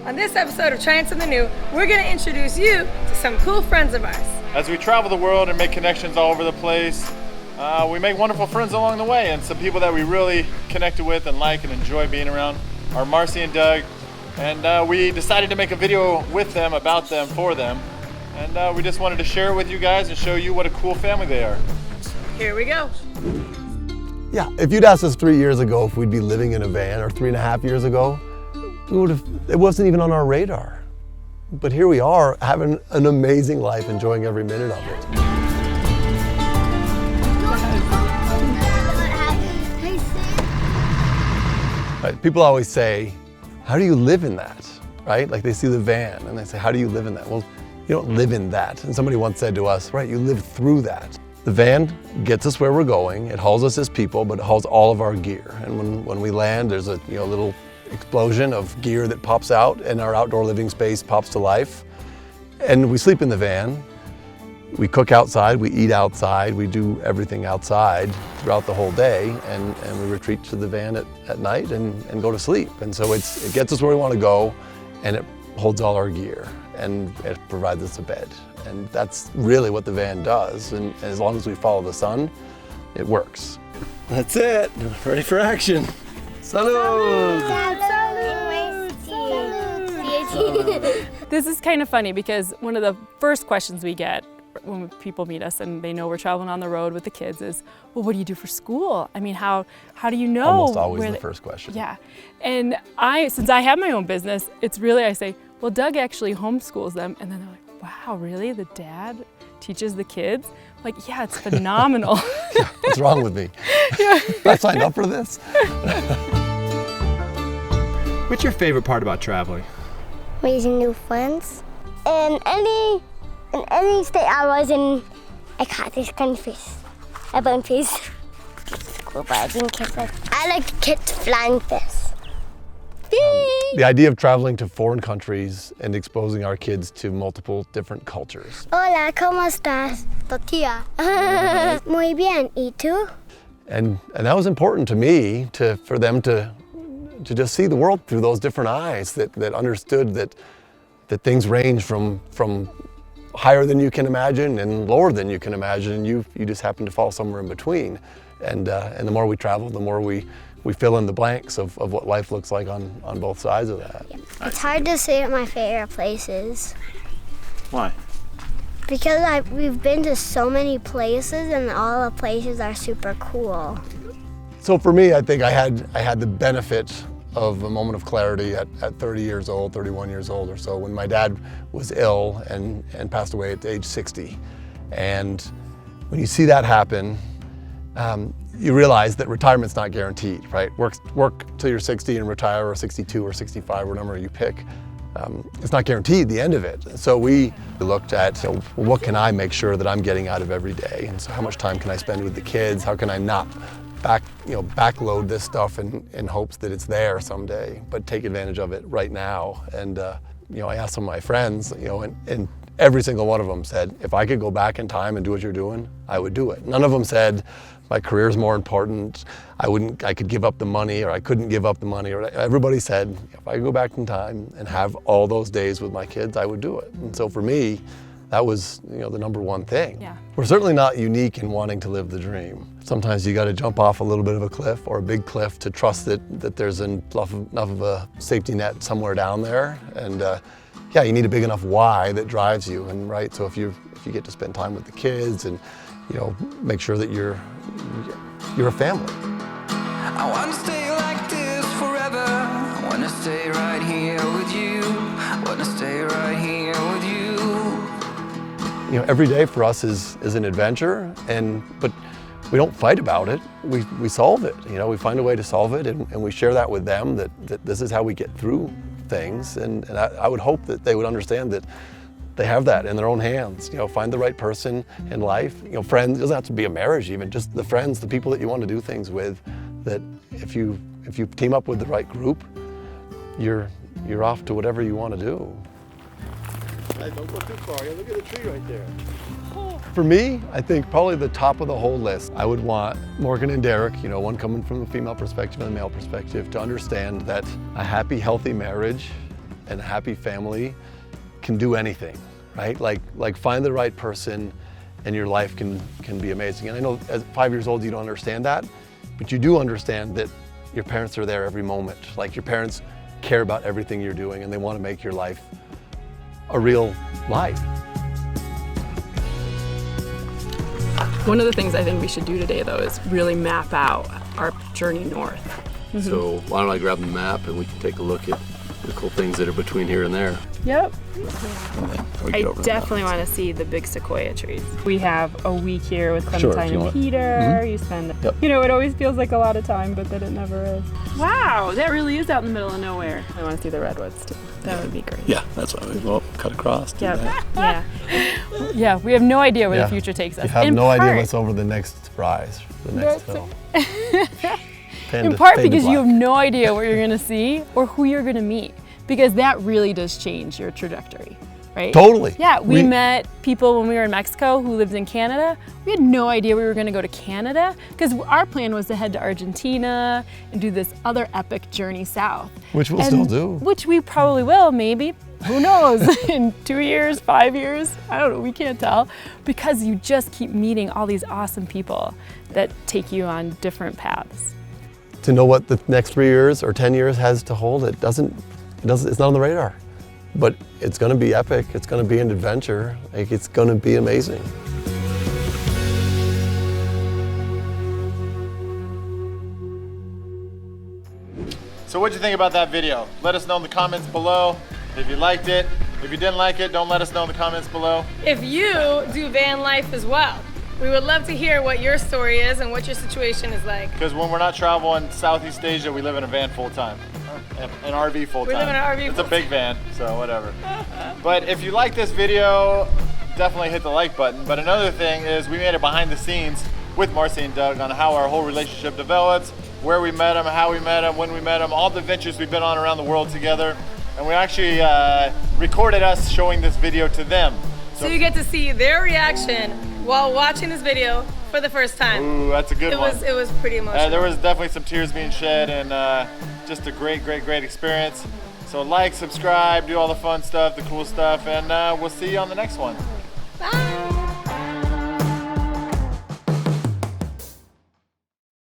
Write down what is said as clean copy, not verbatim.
On this episode of Trying Something New, we're going to introduce you to some cool friends of ours. As we travel the world and make connections all over the place, we make wonderful friends along the way, and some people that we really connected with and like and enjoy being around are Marcy and Doug. And we decided to make a video with them, about them, for them. And we just wanted to share it with you guys and show you what a cool family they are. Here we go. Yeah, if you'd asked us 3 years ago if we'd be living in a van, or 3.5 years ago, it wasn't even on our radar. But here we are, having an amazing life, enjoying every minute of it. Right, people always say, how do you live in that, right? Like they see the van and they say, how do you live in that? Well, you don't live in that. And somebody once said to us, right, you live through that. The van gets us where we're going. It hauls us as people, but it hauls all of our gear. And when we land, there's a little explosion of gear that pops out, and our outdoor living space pops to life. And we sleep in the van. We cook outside, we eat outside, we do everything outside throughout the whole day, and we retreat to the van at night and go to sleep. And so it gets us where we want to go, and it holds all our gear, and it provides us a bed. And that's really what the van does, and as long as we follow the sun, it works. That's it, ready for action. Salud! This is kind of funny because one of the first questions we get when people meet us and they know we're traveling on the road with the kids is, well, what do you do for school? I mean, how do you know? Almost always the first question. Yeah, and since I have my own business, it's really, I say, well, Doug actually homeschools them, and then they're like, wow, really? The dad teaches the kids? Like, yeah, it's phenomenal. Yeah, what's wrong with me? Yeah. I signed up for this. What's your favorite part about traveling? Making new friends. In any state I was in, I caught these countries. I burned fish. Cool, but I didn't catch it. I like to catch flying fish. The idea of traveling to foreign countries and exposing our kids to multiple different cultures. Hola, ¿cómo estás? Tortilla. Muy bien, ¿y tú? And that was important to me, for them to just see the world through those different eyes, that understood that things range from higher than you can imagine and lower than you can imagine, and you just happen to fall somewhere in between. And the more we travel, the more we fill in the blanks of what life looks like on both sides of that. It's hard to say my favorite places. Why? Because we've been to so many places, and all the places are super cool. So for me, I think I had the benefit of a moment of clarity at 30 years old, 31 years old or so, when my dad was ill and passed away at age 60. And when you see that happen, you realize that retirement's not guaranteed, right? Work till you're 60 and retire, or 62 or 65, whatever you pick. It's not guaranteed the end of it. So we looked at, what can I make sure that I'm getting out of every day? And so how much time can I spend with the kids? How can I not backload this stuff in hopes that it's there someday, but take advantage of it right now? And I asked some of my friends, and every single one of them said, if I could go back in time and do what you're doing, I would do it. None of them said, my career's more important, I could give up the money, or I couldn't give up the money. Or everybody said, if I could go back in time and have all those days with my kids, I would do it. And so for me, that was the number one thing. Yeah. We're certainly not unique in wanting to live the dream. Sometimes you got to jump off a little bit of a cliff, or a big cliff, to trust that there's enough of a safety net somewhere down there. And you need a big enough why that drives you. And right, so if you get to spend time with the kids, and make sure that you're a family. I want to stay like this forever. I want to stay right here with you. I want to stay right here with you. Every day for us is an adventure, but we don't fight about it. We solve it. We find a way to solve it, and we share that with them, that this is how we get through things. And I would hope that they would understand that they have that in their own hands. Find the right person in life. Friends, it doesn't have to be a marriage even, just the friends, the people that you want to do things with, that if you team up with the right group, you're off to whatever you want to do. Hey, don't go too far. Look at the tree right there. For me, I think probably the top of the whole list, I would want Morgan and Derek, one coming from the female perspective and the male perspective, to understand that a happy, healthy marriage and a happy family can do anything, right? Like find the right person and your life can be amazing. And I know as 5 years old you don't understand that, but you do understand that your parents are there every moment. Like your parents care about everything you're doing and they want to make your life a real life. One of the things I think we should do today, though, is really map out our journey north. So why don't I grab the map and we can take a look at the cool things that are between here and there. Yep. I I definitely want to see the big sequoia trees. We have a week here with Clementine and Peter. You spend, you know, it always feels like a lot of time, but then it never is. Wow, that really is out in the middle of nowhere. I want to see the redwoods too. That would be great. Yeah, that's why we cut across. Yeah. Yeah, we have no idea where the future takes us. You have no idea what's over the next rise, the next hill. In part because you have no idea what you're going to see or who you're going to meet, because that really does change your trajectory, right? Totally. Yeah, we met people when we were in Mexico who lived in Canada. We had no idea we were going to go to Canada because our plan was to head to Argentina and do this other epic journey south. Which we'll still do. Which we probably will, maybe. Who knows? In 2 years, 5 years? I don't know, we can't tell. Because you just keep meeting all these awesome people that take you on different paths. To know what the next 3 years or 10 years has to hold, it's not on the radar. But it's gonna be epic, it's gonna be an adventure, like it's gonna be amazing. So what'd you think about that video? Let us know in the comments below. If you liked it, if you didn't like it, don't let us know in the comments below. If you do van life as well, we would love to hear what your story is and what your situation is like. Because when we're not traveling Southeast Asia, we live in a van full time. An RV full time. We live in an RV It's a big van, so whatever. But if you like this video, definitely hit the like button. But another thing is we made it behind the scenes with Marcy and Doug on how our whole relationship develops, where we met them, how we met them, when we met them, all the adventures we've been on around the world together. And we actually recorded us showing this video to them. So you get to see their reaction while watching this video for the first time. Ooh, that's a good one. It was pretty emotional. There was definitely some tears being shed and just a great experience. So like, subscribe, do all the fun stuff, the cool stuff, and we'll see you on the next one. Bye.